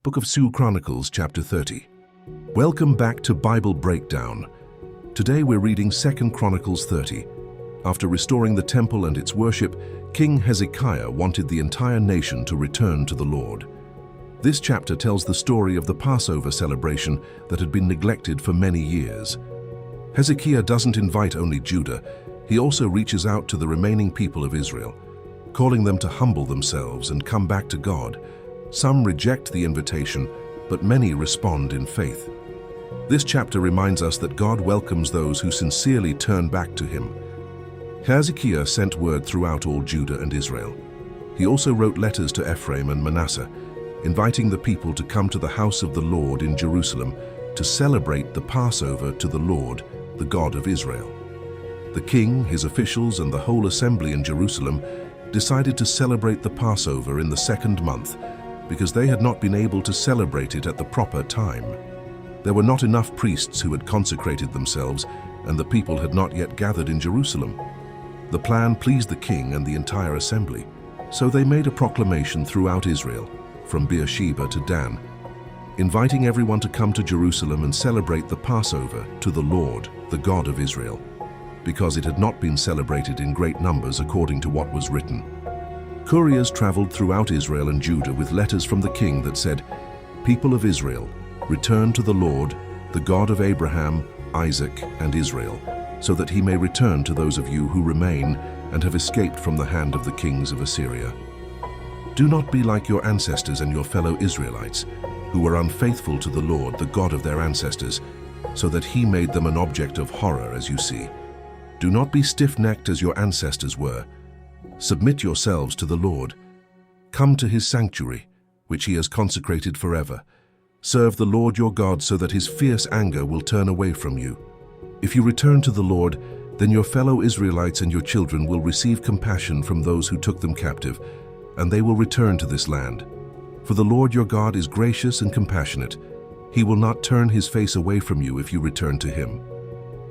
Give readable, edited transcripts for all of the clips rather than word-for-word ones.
Book of Chronicles, chapter 30. Welcome back to Bible Breakdown. Today we're reading 2 Chronicles 30. After restoring the temple and its worship, King Hezekiah wanted the entire nation to return to the Lord. This chapter tells the story of the Passover celebration that had been neglected for many years. Hezekiah doesn't invite only Judah, he also reaches out to the remaining people of Israel, calling them to humble themselves and come back to God. Some reject the invitation, but many respond in faith. This chapter reminds us that God welcomes those who sincerely turn back to Him. Hezekiah sent word throughout all Judah and Israel. He also wrote letters to Ephraim and Manasseh, inviting the people to come to the house of the Lord in Jerusalem to celebrate the Passover to the Lord, the God of Israel. The king, his officials, and the whole assembly in Jerusalem decided to celebrate the Passover in the second month because they had not been able to celebrate it at the proper time. There were not enough priests who had consecrated themselves, and the people had not yet gathered in Jerusalem. The plan pleased the king and the entire assembly, so they made a proclamation throughout Israel, from Beersheba to Dan, inviting everyone to come to Jerusalem and celebrate the Passover to the Lord, the God of Israel, because it had not been celebrated in great numbers according to what was written. Couriers traveled throughout Israel and Judah with letters from the king that said, "People of Israel, return to the Lord, the God of Abraham, Isaac, and Israel, so that he may return to those of you who remain and have escaped from the hand of the kings of Assyria. Do not be like your ancestors and your fellow Israelites, who were unfaithful to the Lord, the God of their ancestors, so that he made them an object of horror, as you see. Do not be stiff-necked as your ancestors were. Submit yourselves to the Lord. Come to his sanctuary, which he has consecrated forever. Serve the Lord your God so that his fierce anger will turn away from you. If you return to the Lord, then your fellow Israelites and your children will receive compassion from those who took them captive, and they will return to this land. For the Lord your God is gracious and compassionate. He will not turn his face away from you if you return to him."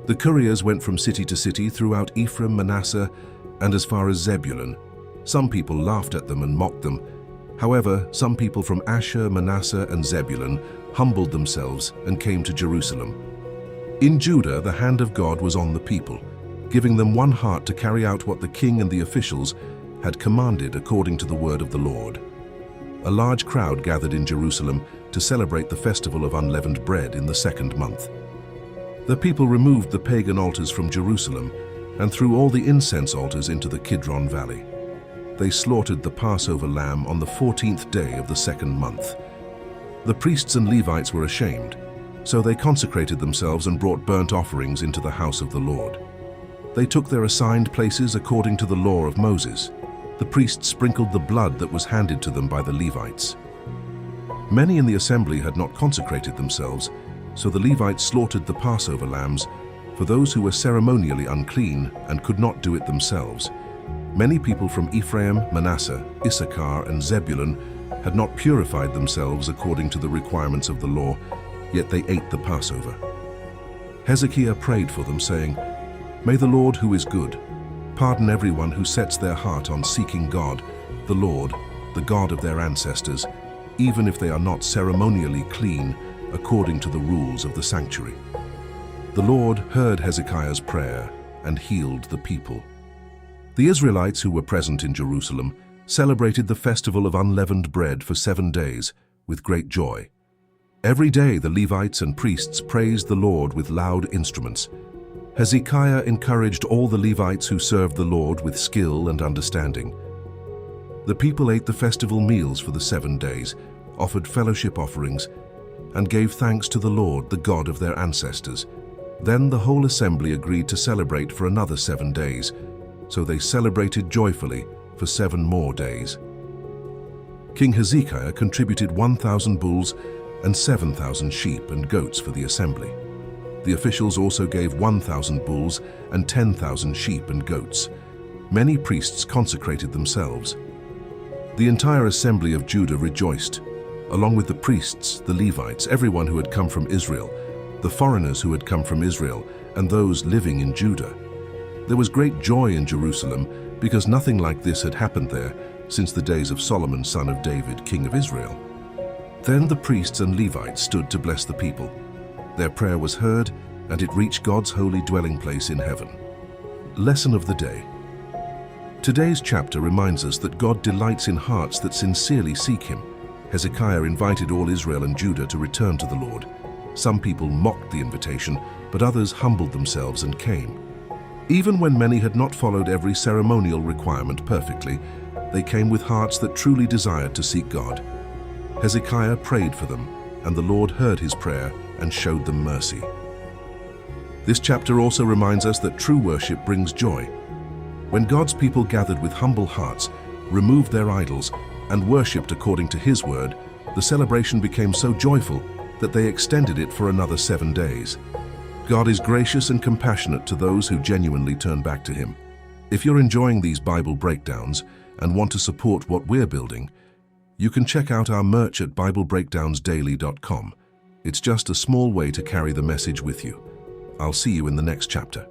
The couriers went from city to city throughout Ephraim, Manasseh, and as far as Zebulun. Some people laughed at them and mocked them. However, some people from Asher, Manasseh, and Zebulun humbled themselves and came to Jerusalem. In Judah, the hand of God was on the people, giving them one heart to carry out what the king and the officials had commanded according to the word of the Lord. A large crowd gathered in Jerusalem to celebrate the festival of unleavened bread in the second month. The people removed the pagan altars from Jerusalem and threw all the incense altars into the Kidron Valley. They slaughtered the Passover lamb on the 14th day of the second month. The priests and Levites were ashamed, so they consecrated themselves and brought burnt offerings into the house of the Lord. They took their assigned places according to the law of Moses. The priests sprinkled the blood that was handed to them by the Levites. Many in the assembly had not consecrated themselves, so the Levites slaughtered the Passover lambs for those who were ceremonially unclean and could not do it themselves. Many people from Ephraim, Manasseh, Issachar, and Zebulun had not purified themselves according to the requirements of the law, yet they ate the Passover. Hezekiah prayed for them, saying, "May the Lord, who is good, pardon everyone who sets their heart on seeking God, the Lord, the God of their ancestors, even if they are not ceremonially clean according to the rules of the sanctuary." The Lord heard Hezekiah's prayer and healed the people. The Israelites who were present in Jerusalem celebrated the festival of unleavened bread for 7 days with great joy. Every day the Levites and priests praised the Lord with loud instruments. Hezekiah encouraged all the Levites who served the Lord with skill and understanding. The people ate the festival meals for the 7 days, offered fellowship offerings, and gave thanks to the Lord, the God of their ancestors. Then the whole assembly agreed to celebrate for another 7 days, so they celebrated joyfully for 7 more days. King Hezekiah contributed 1,000 bulls and 7,000 sheep and goats for the assembly. The officials also gave 1,000 bulls and 10,000 sheep and goats. Many priests consecrated themselves. The entire assembly of Judah rejoiced, along with the priests, the Levites, everyone who had come from Israel, the foreigners who had come from Israel, and those living in Judah. There was great joy in Jerusalem because nothing like this had happened there since the days of Solomon, son of David, king of Israel. Then the priests and Levites stood to bless the people. Their prayer was heard, and it reached God's holy dwelling place in heaven. Lesson of the day. Today's chapter reminds us that God delights in hearts that sincerely seek Him. Hezekiah invited all Israel and Judah to return to the Lord. Some people mocked the invitation, but others humbled themselves and came. Even when many had not followed every ceremonial requirement perfectly, they came with hearts that truly desired to seek God. Hezekiah prayed for them, and the Lord heard his prayer and showed them mercy. This chapter also reminds us that true worship brings joy. When God's people gathered with humble hearts, removed their idols, and worshipped according to His word, the celebration became so joyful that they extended it for another 7 days. God is gracious and compassionate to those who genuinely turn back to Him. If you're enjoying these Bible breakdowns and want to support what we're building, you can check out our merch at BibleBreakdownsDaily.com. It's just a small way to carry the message with you. I'll see you in the next chapter.